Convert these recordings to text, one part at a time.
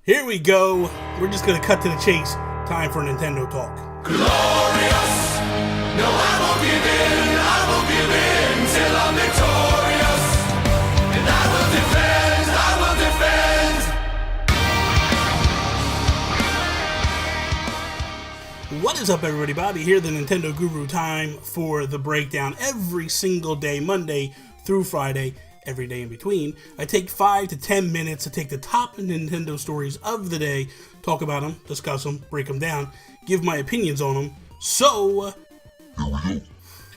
Here we go. We're just going to cut to the chase. Time for Nintendo talk. Glorious! No, I won't give in till I'm victorious. And I will defend. What is up, everybody? Bobby here, the Nintendo Guru. Time for the breakdown every single day, Monday through Friday, every day in between. I take 5 to 10 minutes to take the top Nintendo stories of the day, talk about them, discuss them, break them down, give my opinions on them. So,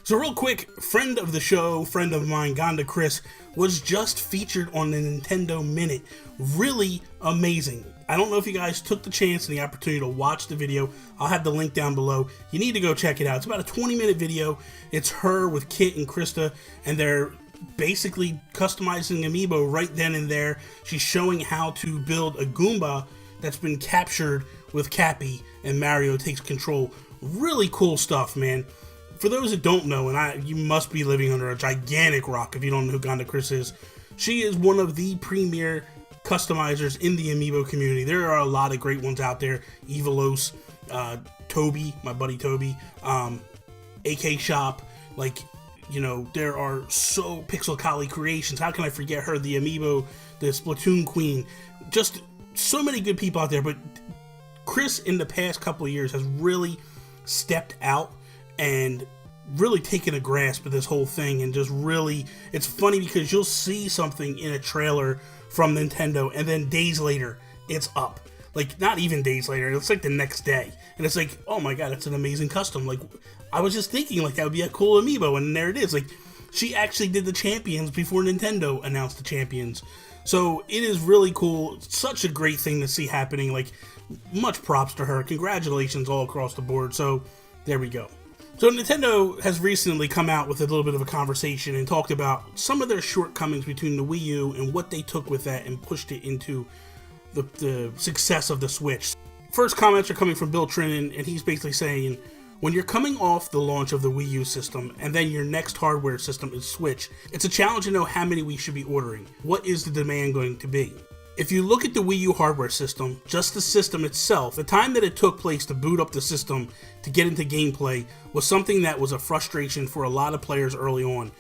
real quick, friend of the show, friend of mine, Ganda Kris, was just featured on the Nintendo Minute. Really amazing. I don't know if you guys took the chance and the opportunity to watch the video. I'll have the link down below. You need to go check it out. It's about a 20-minute video. It's her with Kit and Krista, and they're basically customizing Amiibo right then and there. She's showing how to build a Goomba that's been captured with Cappy, and Mario takes control. Really cool stuff, man. For those that don't know, and you must be living under a gigantic rock if you don't know who Ganda Kris is, she is one of the premier customizers in the Amiibo community. There are a lot of great ones out there. Evilos, Toby, my buddy Toby, AK Shop, there are so Pixel Kali Creations. How can I forget her? The Amiibo, the Splatoon Queen. Just so many good people out there. But Kris, in the past couple of years, has really stepped out and really taken a grasp of this whole thing. And just really, it's funny because you'll see something in a trailer from Nintendo, and then days later, it's up. Not even days later, it's like the next day. And it's like, oh my god, it's an amazing custom. I was just thinking, that would be a cool Amiibo, and there it is. She actually did the champions before Nintendo announced the champions. So, it is really cool. Such a great thing to see happening. Much props to her. Congratulations all across the board. So, there we go. So, Nintendo has recently come out with a little bit of a conversation and talked about some of their shortcomings between the Wii U and what they took with that and pushed it into the success of the Switch. First comments are coming from Bill Trinan, and he's basically saying, when you're coming off the launch of the Wii U system, and then your next hardware system is Switch, it's a challenge to know how many we should be ordering. What is the demand going to be? If you look at the Wii U hardware system, just the system itself, the time that it took place to boot up the system to get into gameplay was something that was a frustration for a lot of players early on,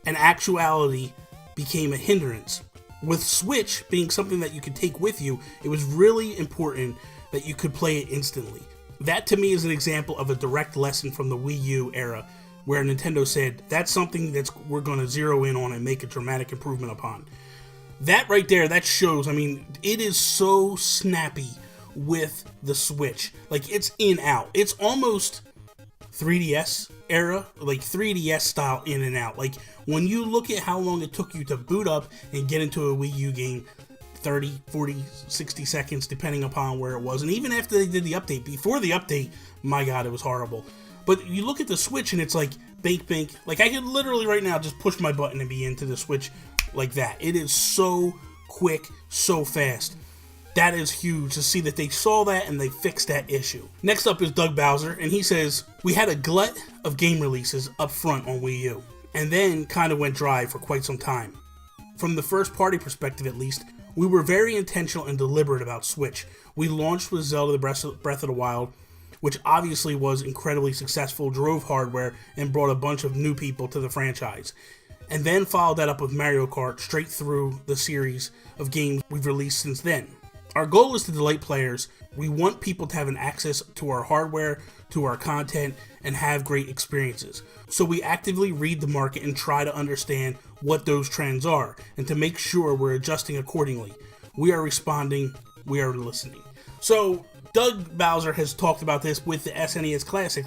and actuality became a hindrance. With Switch being something that you could take with you, it was really important that you could play it instantly. That to me is an example of a direct lesson from the Wii U era, where Nintendo said, that's something we're going to zero in on and make a dramatic improvement upon. That right there, that shows, it is so snappy with the Switch. It's in out. It's almost 3DS era, 3DS style in and out. When you look at how long it took you to boot up and get into a Wii U game, 30, 40, 60 seconds, depending upon where it was. And even after they did the update, before the update, my god, it was horrible. But you look at the Switch and it's bank. I could literally right now just push my button and be into the Switch like that. It is so quick, so fast. That is huge to see that they saw that and they fixed that issue. Next up is Doug Bowser, and he says, we had a glut of game releases up front on Wii U, and then kind of went dry for quite some time. From the first party perspective at least, we were very intentional and deliberate about Switch. We launched with Zelda the Breath of the Wild, which obviously was incredibly successful, drove hardware, and brought a bunch of new people to the franchise. And then followed that up with Mario Kart straight through the series of games we've released since then. Our goal is to delight players. We want people to have an access to our hardware, to our content, and have great experiences. So we actively read the market and try to understand what those trends are, and to make sure we're adjusting accordingly. We are responding, we are listening. So Doug Bowser has talked about this with the SNES Classic.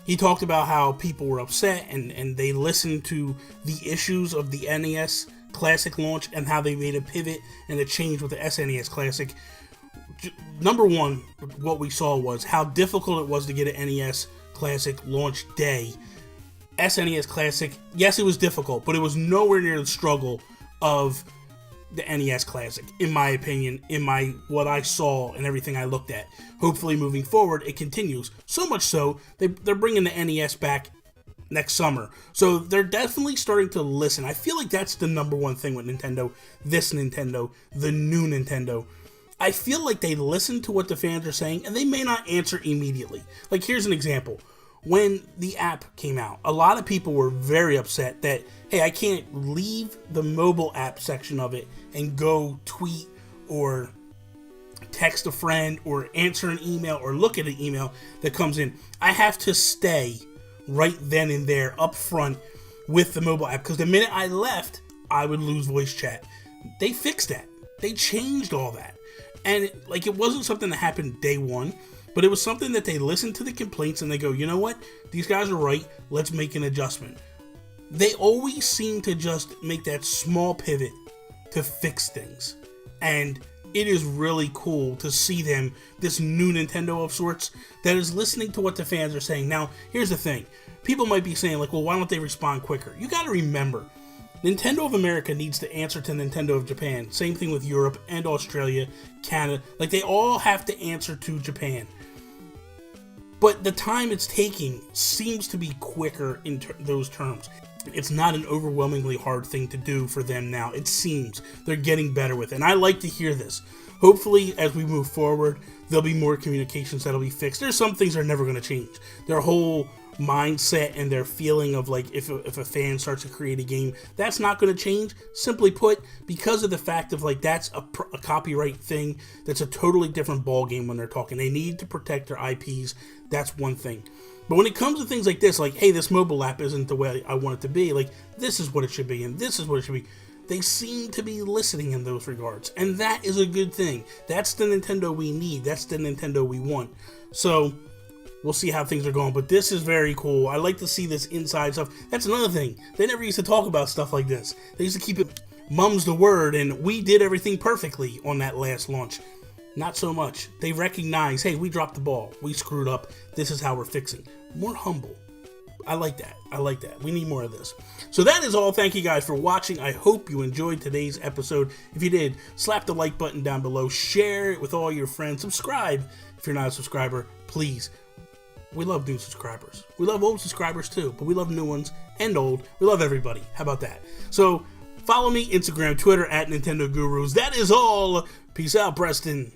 He talked about how people were upset and they listened to the issues of the NES Classic launch and how they made a pivot and a change with the SNES Classic. Number one, what we saw was how difficult it was to get an NES Classic launch day. SNES Classic, yes, it was difficult, but it was nowhere near the struggle of the NES Classic, in my opinion, what I saw and everything I looked at. Hopefully moving forward, it continues. So much so, they're bringing the NES back next summer. So they're definitely starting to listen. I feel like that's the number one thing with Nintendo, this Nintendo, the new Nintendo, I feel like they listen to what the fans are saying, and they may not answer immediately. Like, here's an example. When the app came out, a lot of people were very upset that, hey, I can't leave the mobile app section of it and go tweet or text a friend or answer an email or look at an email that comes in. I have to stay right then and there up front with the mobile app, because the minute I left, I would lose voice chat. They fixed that. They changed all that. And it wasn't something that happened day one, but it was something that they listened to the complaints and they go, you know what? These guys are right. Let's make an adjustment. They always seem to just make that small pivot to fix things. And it is really cool to see them, this new Nintendo of sorts, that is listening to what the fans are saying. Now, here's the thing. People might be saying, like, well, why don't they respond quicker? You got to remember, Nintendo of America needs to answer to Nintendo of Japan. Same thing with Europe and Australia, Canada. Like, they all have to answer to Japan. But the time it's taking seems to be quicker in those terms. It's not an overwhelmingly hard thing to do for them now. It seems they're getting better with it. And I like to hear this. Hopefully, as we move forward, there'll be more communications that'll be fixed. There's some things that are never going to change. Their whole mindset and their feeling of, like, if a fan starts to create a game, that's not going to change. Simply put, because of the fact of, like, that's a copyright thing. That's a totally different ball game when they're talking. They need to protect their IPs. That's one thing. But when it comes to things like this, like, hey, this mobile app isn't the way I want it to be, like, this is what it should be, and this is what it should be, they seem to be listening in those regards. And that is a good thing. That's the Nintendo we need. That's the Nintendo we want. So we'll see how things are going. But this is very cool. I like to see this inside stuff. That's another thing. They never used to talk about stuff like this. They used to keep it mum's the word, and we did everything perfectly on that last launch. Not so much. They recognize, hey, we dropped the ball. We screwed up. This is how we're fixing. More humble. I like that. I like that. We need more of this. So that is all. Thank you guys for watching. I hope you enjoyed today's episode. If you did, slap the like button down below. Share it with all your friends. Subscribe if you're not a subscriber. Please. We love new subscribers. We love old subscribers too, but we love new ones and old. We love everybody. How about that? So follow me, Instagram, Twitter, @Nintendo Gurus. That is all. Peace out, Preston.